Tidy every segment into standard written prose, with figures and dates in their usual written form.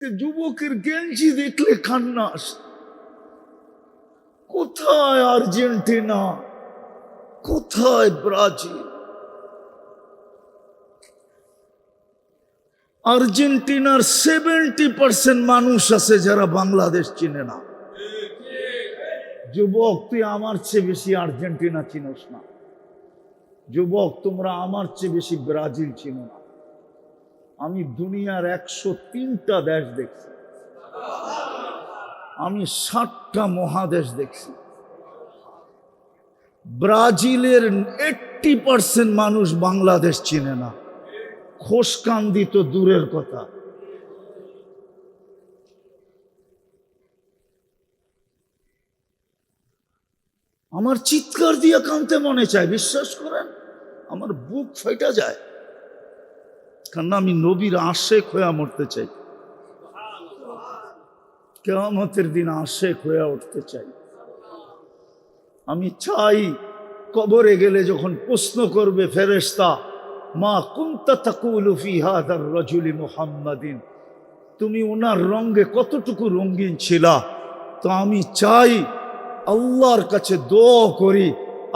যুবকের গেঞ্জি দেখলে কান্না আসে। কোথায় আর্জেন্টিনা, কোথায় ব্রাজিল? আর্জেন্টিনার 70% মানুষ আছে যারা বাংলাদেশ চিনে না। যুবক, তুই আমার চেয়ে বেশি আর্জেন্টিনা চিনোস না। যুবক, তোমরা আমার চেয়ে বেশি ব্রাজিল চিনো না। আমি দুনিয়ার 103টা দেশ দেখছি, আমি 60টা মহাদেশ দেখছি। ব্রাজিলের 80% মানুষ বাংলাদেশ চিনে না। খোশকান্দি তো দূরের কথা। আমার চিৎকার দিয়ে কাঁদতে মনে চায়, বিশ্বাস করেন, আমার বুক ফেটে যায়, কারণ আমি নবীর আশেক হয়ে মরতে চাই, কিয়ামতের দিন আশেক হয়ে উঠতে চাই। আমি চাই কবরে গেলে যখন প্রশ্ন করবে ফেরেশতা, মা কুনতা তাকুলু ফি হাযার রাজুলি মুহাম্মাদিন, তুমি ওনার রঙে কতটুকু রঙিন ছিলা, তো আমি চাই আল্লাহর কাছে দোয়া করি,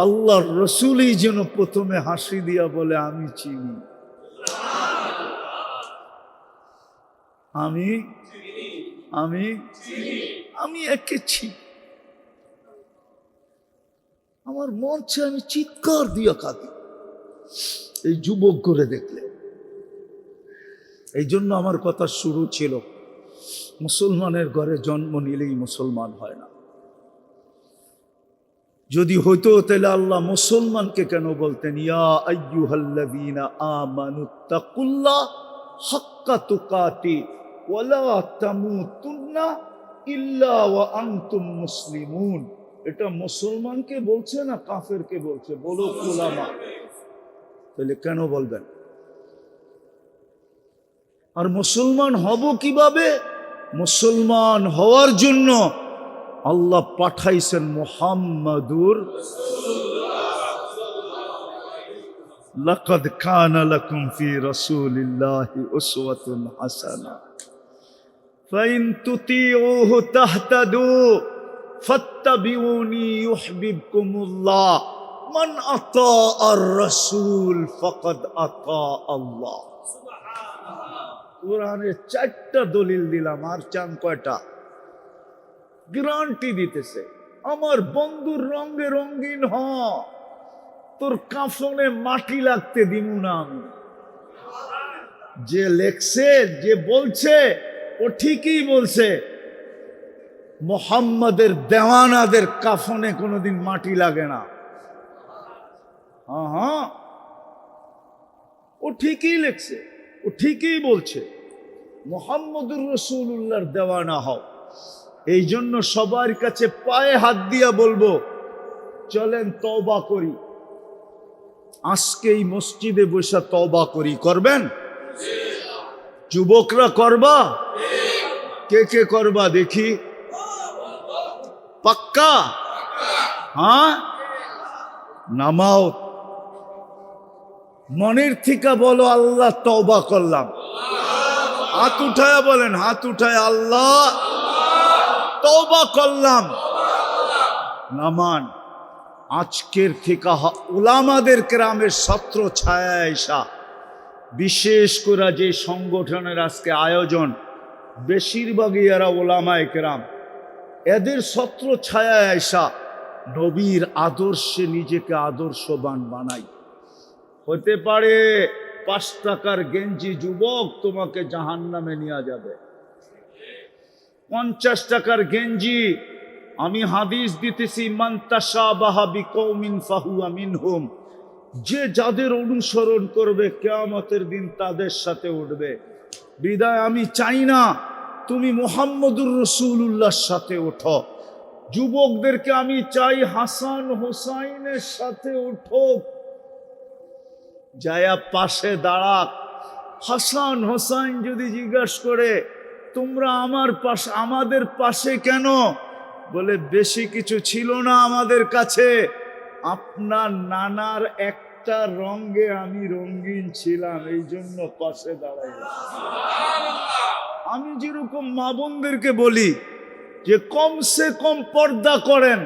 আল্লাহর রসুলই যেন প্রথমে হাসি দিয়া বলে আমি চিনি, আমি আমি আমি একে চিনি। আমার মন চায় আমি চিৎকার দিয়া কাঁদি এই যুবক করে দেখলে। এই জন্য আমার কথা শুরু ছিল, মুসলমানের ঘরে জন্ম নিলেই মুসলমান হয় না। যদি হইতো তাহলে আল্লাহ মুসলমানকে কেন বলতেন, ইয়া আইয়ুহাল্লাযীনা আমানুত্তাকুল্লাহ হাক্কা তুকাতি ওয়ালা তামুতুন্না ইল্লা ওয়া আনতুম মুসলিমুন। এটা মুসলমানকে বলছে না কাফেরকে বলছে? বলো উলামা, তাহলে কেন বলবেন? আর মুসলমান হব কিভাবে? মুসলমান হওয়ার জন্য আল্লাহ পাঠাইছেন মুহাম্মাদুর লাকাদ কানা লাকুম ফি রাসূলিল্লাহি উসওয়াতুন হাসানাহ ফাইন তুতিউহু তাহতাদু ফাত্তাবিউনি ইউহিব্বুকুমুল্লাহ মান আতাআর রাসূল ফাকাদ আতা আল্লাহ। কোরআনের 4টা দলিল দিলাম, আর চান কয়টা? গ্যারান্টি দিতেছে আমার বন্ধুর রঙে রঙিন হ, তোর কাফনে মাটি লাগতে দিমু না আমি। যে লেখছে, যে বলছে, ও ঠিকই বলছে, মুহাম্মাদের দেওয়ানাদের কাফনে কোনোদিন মাটি লাগে না। হ্যাঁ, ও ঠিকই লেখছে, ও ঠিকই বলছে, মুহাম্মদুর রাসূলুল্লাহর দেওয়ানা হও। এই জন্য সবার কাছে পায়ে হাত দিয়া বলবো, চলেন তওবা করি। আজকে এই মসজিদে বসে তওবা করি, করবেন? যুবকরা করবা? কে কে করবা দেখি? পাক্কা? হ্যাঁ, নামাও, মনের থেকে বলো আল্লাহ তওবা করলাম। হাত উঠায়া বলেন, হাত উঠায়, আল্লাহ তওবা করলাম। নামান আজকের থেকে উলামাদের কেরামের ছত্র ছায়া এসা, বিশেষ করে যে সংগঠনের আজকে আয়োজন, বেশিরভাগই এরা উলামায়ে কেরাম, এদের ছত্র ছায়া এসা নবীর আদর্শে নিজেকে আদর্শবান বানাই। হতে পারে 5 টাকার গেঞ্জি যুবক তোমাকে জাহান্নামে নিয়ে যাবে। 50 টাকার গেঞ্জি, আমি হাদিস দিতেছি, মান তাশাবাহা বিকওমিন ফাহুয়া মিনহুম, যে যাদের অনুসরণ করবে কিয়ামতের দিন তাদের সাথে উঠবে। বিদায় আমি চাই না তুমি মুহাম্মদুর রাসূলুল্লাহর সাথে ওঠো। যুবকদেরকে আমি চাই হাসান হোসাইনের সাথে ওঠো, যায়া পাশে দাঁড়াক। হাসান হোসাইন যদি জিজ্ঞাসা করে তোমরা আমার পাশে, আমাদের পাশে কেন? বলে বেশি কিছু ছিল না আমাদের কাছে, আপনার নানার একটা রঙে আমি রঙিন ছিলাম, এই জন্য পাশে দাঁড়াই। আমি যেরকম মা বোনদেরকে বলি যে কমসে কম পর্দা করেন,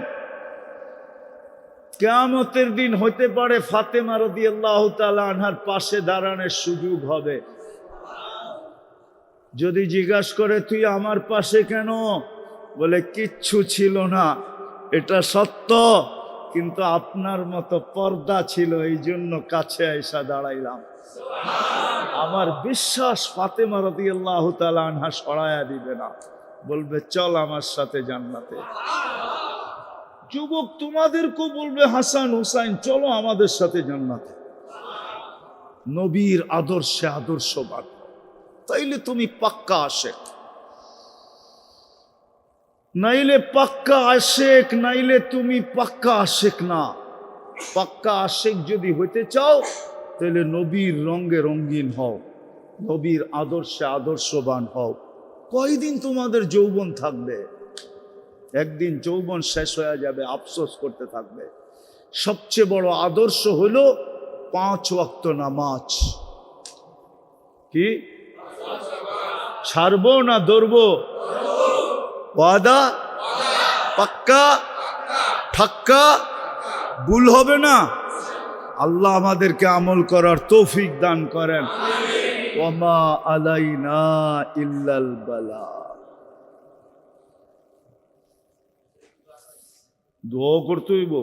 কিয়ামতের দিন হতে পারে ফাতেমা রাদিয়াল্লাহু তাআলা আনহার পাশে দাঁড়ানোর সুযোগ হবে। যদি জিজ্ঞাসা করে তুই আমার পাশে কেন, বলে কিচ্ছু ছিল না, এটা সত্য, কিন্তু আপনার মতো পর্দা ছিল, এই জন্য কাছে এসে দাঁড়াইলাম। আমার বিশ্বাস ফাতেমা রাদিয়াল্লাহু তাআলা আনহা সরায়া দিবে না, বলবে চল আমার সাথে জান্নাতে। যুবক তোমাদেরকেও বলবে হাসান হুসাইন চলো আমাদের সাথে জান্নাতে। নবীর আদর্শে আদর্শবান, তাইলে তুমি পাক্কা আশেক, নাইলে পাক্কা আশেক, নাইলে তুমি পাক্কা আশেক না। পাক্কা আশেক যদি হইতে চাও তাহলে নবীর রঙে রঙিন হও, নবীর আদর্শে আদর্শবান হও। কয়দিন তোমাদের যৌবন থাকবে? একদিন যৌবন শেষ হয়ে যাবে, আফসোস করতে থাকবে। সবচেয়ে বড় আদর্শ হলো 5 ওয়াক্ত নামাজ। কি ছাড়বো না ধরবো? ওয়াদা পাক্কা, ঠাক্কা, ভুল হবে না। আল্লাহ আমাদেরকে আমল করার তৌফিক দান করেন। ওয়ামা আলাইনা ইল্লাল বালা। দোয়া করতে হইব।